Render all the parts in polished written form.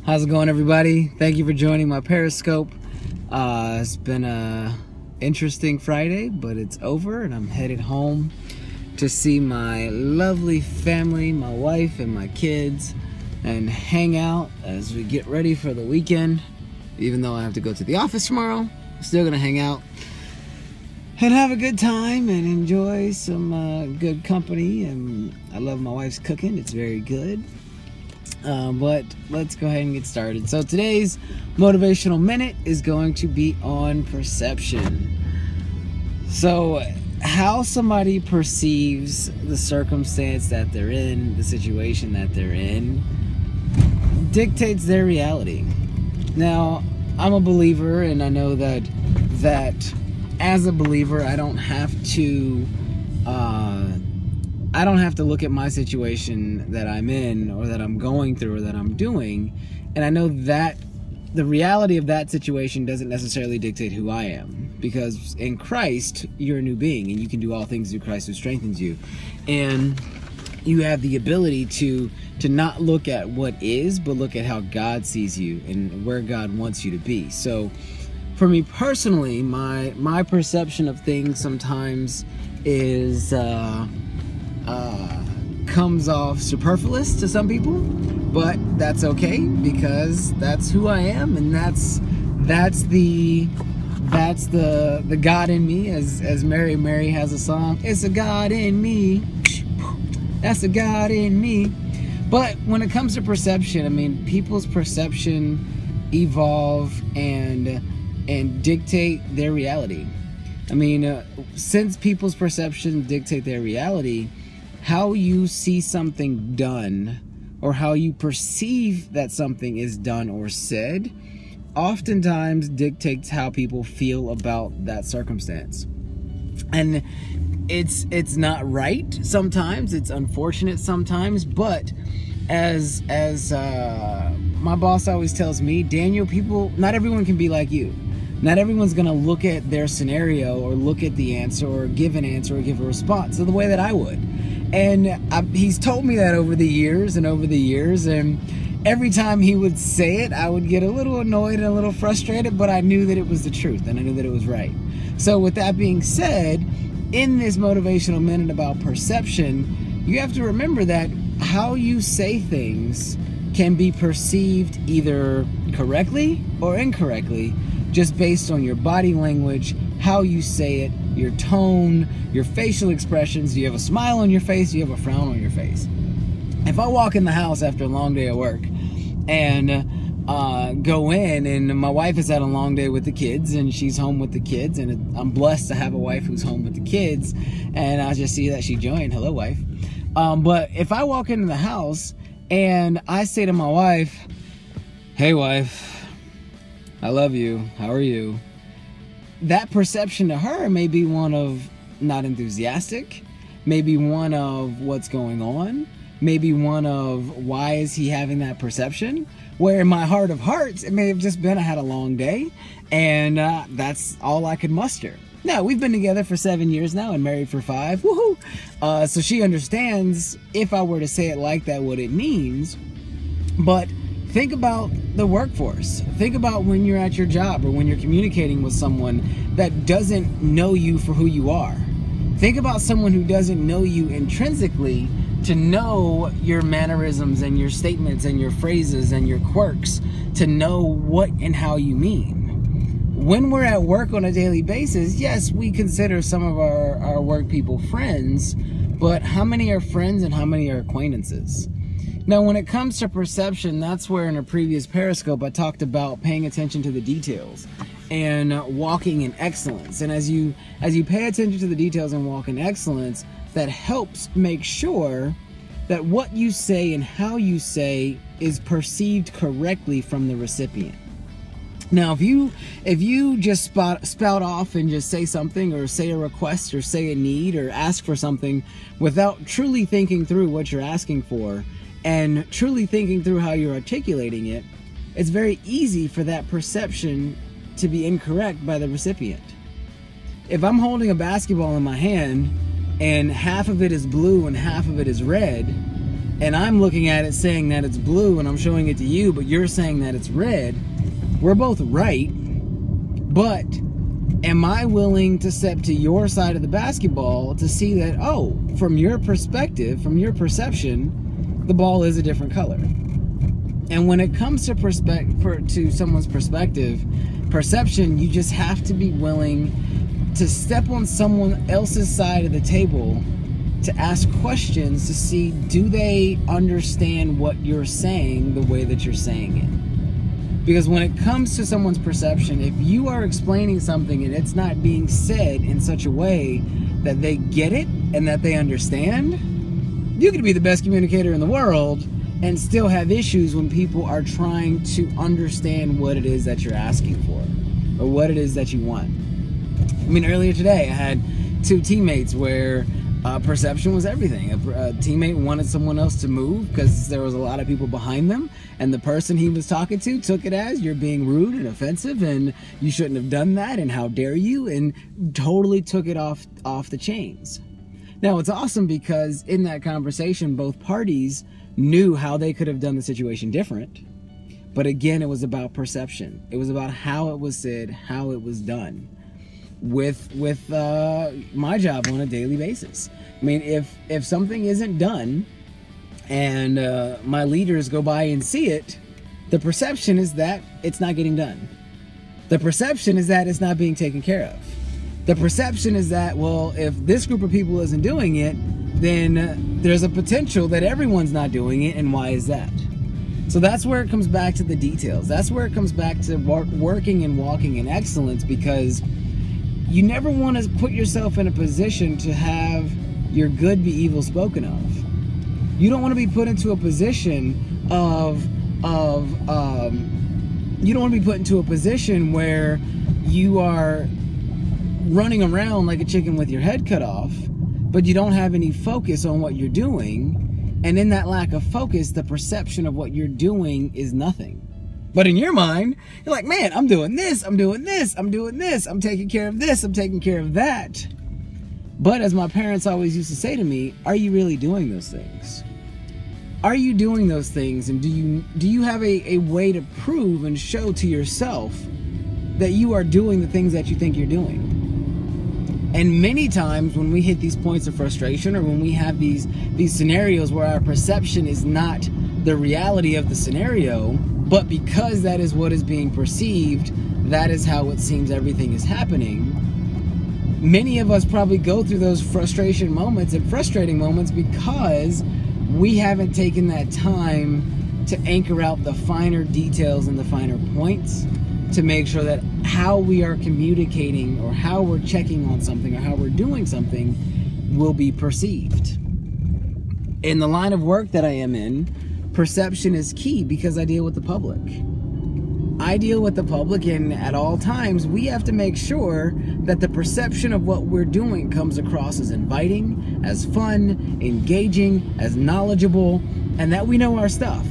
How's it going, everybody? Thank you for joining my Periscope. It's been a interesting Friday, but it's over and I'm headed home to see my lovely family, my wife and my kids, and hang out as we get ready for the weekend. Even though I have to go to the office tomorrow, I'm still gonna hang out and have a good time and enjoy some good company. And I love my wife's cooking, it's very good. But let's go ahead and get started. So today's motivational minute is going to be on perception. So how somebody perceives the circumstance that they're in, the situation that they're in, dictates their reality. Now, I'm a believer, and I know that as a believer, I don't have to look at my situation that I'm in or that I'm going through or that I'm doing, and I know that the reality of that situation doesn't necessarily dictate who I am, because in Christ you're a new being and you can do all things through Christ who strengthens you, and you have the ability to not look at what is, but look at how God sees you and where God wants you to be. So for me personally, my perception of things sometimes is comes off superfluous to some people, but that's okay, because that's who I am, and that's the God in me, as Mary has a song, it's a God in me, that's a God in me. But when it comes to perception, I mean, people's perception evolve and dictate their reality. I mean, since people's perception dictate their reality, how you see something done or how you perceive that something is done or said oftentimes dictates how people feel about that circumstance. And it's not right sometimes, it's unfortunate sometimes, but as my boss always tells me, Daniel, not everyone can be like you. Not everyone's gonna look at their scenario or look at the answer or give an answer or give a response the way that I would. And he's told me that over the years, and every time he would say it, I would get a little annoyed and a little frustrated, but I knew that it was the truth and I knew that it was right. So with that being said, in this motivational minute about perception, you have to remember that how you say things can be perceived either correctly or incorrectly, just based on your body language, how you say it, your tone, your facial expressions. Do you have a smile on your face? Do you have a frown on your face? If I walk in the house after a long day at work and go in, and my wife has had a long day with the kids and she's home with the kids, and I'm blessed to have a wife who's home with the kids, and I just see that she joined. Hello, wife. But if I walk into the house and I say to my wife, hey wife, I love you, how are you? That perception to her may be one of not enthusiastic, maybe one of what's going on, maybe one of why is he having that perception, where in my heart of hearts it may have just been I had a long day, and that's all I could muster. Now, we've been together for 7 years now and married for 5, woohoo! So she understands, if I were to say it like that, what it means. But think about the workforce. Think about when you're at your job or when you're communicating with someone that doesn't know you for who you are. Think about someone who doesn't know you intrinsically to know your mannerisms and your statements and your phrases and your quirks, to know what and how you mean. When we're at work on a daily basis, yes, we consider some of our work people friends, but how many are friends and how many are acquaintances? Now, when it comes to perception, that's where in a previous Periscope I talked about paying attention to the details and walking in excellence. And as you pay attention to the details and walk in excellence, that helps make sure that what you say and how you say is perceived correctly from the recipient. Now, if you just spout off and just say something, or say a request, or say a need, or ask for something without truly thinking through what you're asking for and truly thinking through how you're articulating it, it's very easy for that perception to be incorrect by the recipient. If I'm holding a basketball in my hand and half of it is blue and half of it is red, and I'm looking at it saying that it's blue and I'm showing it to you, but you're saying that it's red, we're both right. But am I willing to step to your side of the basketball to see that, oh, from your perspective, from your perception, the ball is a different color? And when it comes to someone's perception, you just have to be willing to step on someone else's side of the table to ask questions to see, do they understand what you're saying the way that you're saying it? Because when it comes to someone's perception, if you are explaining something and it's not being said in such a way that they get it and that they understand, you could be the best communicator in the world and still have issues when people are trying to understand what it is that you're asking for or what it is that you want. I mean, earlier today I had two teammates where perception was everything. A teammate wanted someone else to move because there was a lot of people behind them, and the person he was talking to took it as, you're being rude and offensive and you shouldn't have done that and how dare you, and totally took it off the chains. Now, it's awesome because in that conversation both parties knew how they could have done the situation different, but again, it was about perception. It was about how it was said, how it was done. With my job on a daily basis. I mean, if something isn't done and my leaders go by and see it, the perception is that it's not getting done. The perception is that it's not being taken care of. The perception is that, well, if this group of people isn't doing it, then there's a potential that everyone's not doing it, and why is that? So that's where it comes back to the details. That's where it comes back to working and walking in excellence, because you never want to put yourself in a position to have your good be evil spoken of. You don't want to be put into a position you don't want to be put into a position where you are running around like a chicken with your head cut off, but you don't have any focus on what you're doing. And in that lack of focus, the perception of what you're doing is nothing. But in your mind, you're like, man, I'm doing this, I'm doing this, I'm doing this, I'm taking care of this, I'm taking care of that. But as my parents always used to say to me, are you really doing those things? Are you doing those things, and do you have a way to prove and show to yourself that you are doing the things that you think you're doing? And many times when we hit these points of frustration, or when we have these scenarios where our perception is not the reality of the scenario, but because that is what is being perceived, that is how it seems everything is happening. Many of us probably go through those frustration moments and frustrating moments because we haven't taken that time to anchor out the finer details and the finer points to make sure that how we are communicating or how we're checking on something or how we're doing something will be perceived. In the line of work that I am in, perception is key because I deal with the public. I deal with the public, and at all times we have to make sure that the perception of what we're doing comes across as inviting, as fun, engaging, as knowledgeable, and that we know our stuff.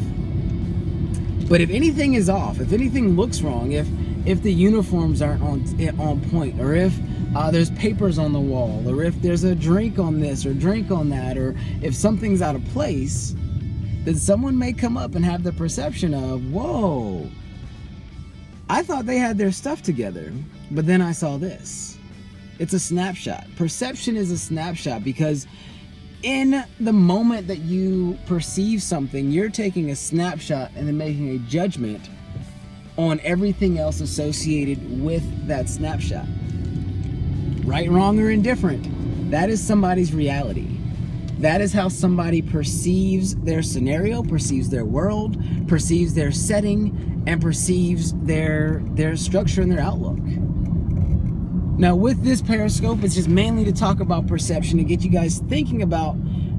But if anything is off, if anything looks wrong, if the uniforms aren't on point, or if there's papers on the wall, or if there's a drink on this or drink on that, or if something's out of place, then someone may come up and have the perception of, whoa, I thought they had their stuff together, but then I saw this. It's a snapshot. Perception is a snapshot because in the moment that you perceive something, you're taking a snapshot and then making a judgment on everything else associated with that snapshot. Right, wrong, or indifferent, that is somebody's reality. That is how somebody perceives their scenario, perceives their world, perceives their setting, and perceives their structure and their outlook. Now, with this Periscope, it's just mainly to talk about perception, to get you guys thinking about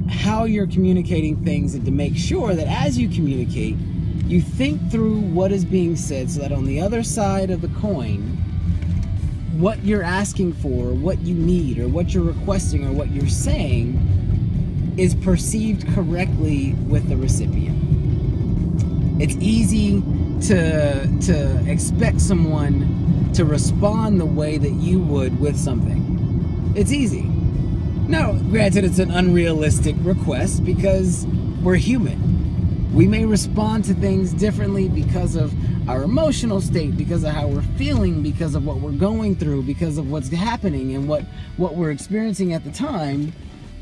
how you're communicating things, and to make sure that as you communicate, you think through what is being said so that on the other side of the coin, what you're asking for, what you need, or what you're requesting, or what you're saying is perceived correctly with the recipient. It's easy to expect someone to respond the way that you would with something. It's easy. Now, granted, it's an unrealistic request because we're human. We may respond to things differently because of our emotional state, because of how we're feeling, because of what we're going through, because of what's happening and what we're experiencing at the time.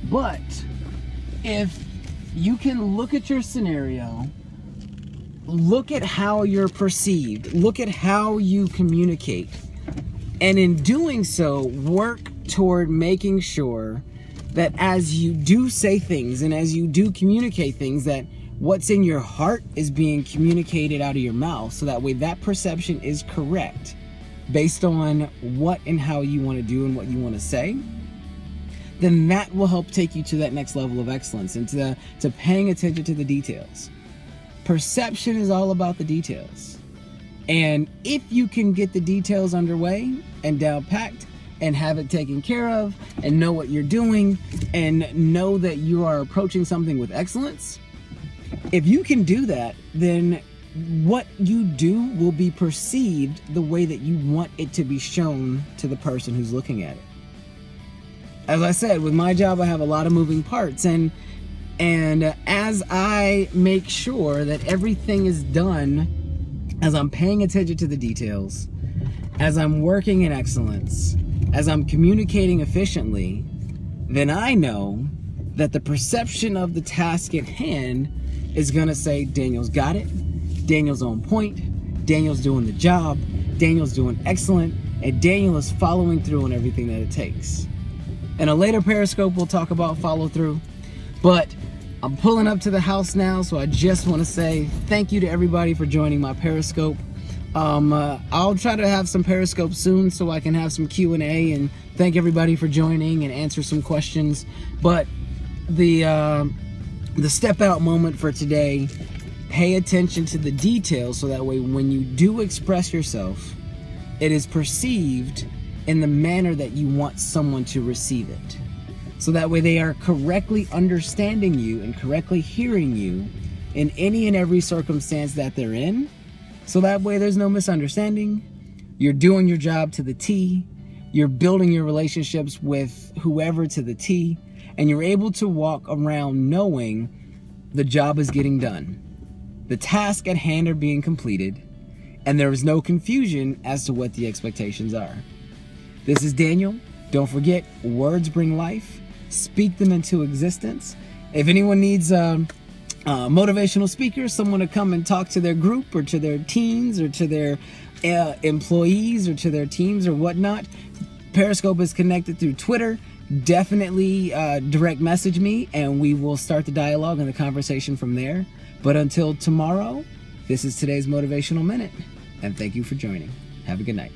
But if you can look at your scenario, look at how you're perceived, look at how you communicate, and in doing so, work toward making sure that as you do say things and as you do communicate things, that what's in your heart is being communicated out of your mouth, so that way that perception is correct based on what and how you want to do and what you want to say, then that will help take you to that next level of excellence and to paying attention to the details. Perception is all about the details. And if you can get the details underway and down packed and have it taken care of and know what you're doing and know that you are approaching something with excellence, if you can do that, then what you do will be perceived the way that you want it to be shown to the person who's looking at it. As I said, with my job, I have a lot of moving parts, and as I make sure that everything is done, as I'm paying attention to the details, as I'm working in excellence, as I'm communicating efficiently, then I know that the perception of the task at hand is gonna say, Daniel's got it, Daniel's on point, Daniel's doing the job, Daniel's doing excellent, and Daniel is following through on everything that it takes. In a later Periscope, we'll talk about follow through, but I'm pulling up to the house now, so I just want to say thank you to everybody for joining my Periscope. I'll try to have some Periscope soon so I can have some Q&A and thank everybody for joining and answer some questions. But the step out moment for today, pay attention to the details so that way when you do express yourself, it is perceived in the manner that you want someone to receive it. So that way they are correctly understanding you and correctly hearing you in any and every circumstance that they're in. So that way there's no misunderstanding. You're doing your job to the T. You're building your relationships with whoever to the T. And you're able to walk around knowing the job is getting done. The tasks at hand are being completed. And there is no confusion as to what the expectations are. This is Daniel. Don't forget, words bring life. Speak them into existence. If anyone needs motivational speakers, someone to come and talk to their group or to their teens or to their employees or to their teams or whatnot, Periscope is connected through Twitter. Definitely direct message me and we will start the dialogue and the conversation from there. But until tomorrow, this is today's Motivational Minute, and thank you for joining. Have a good night.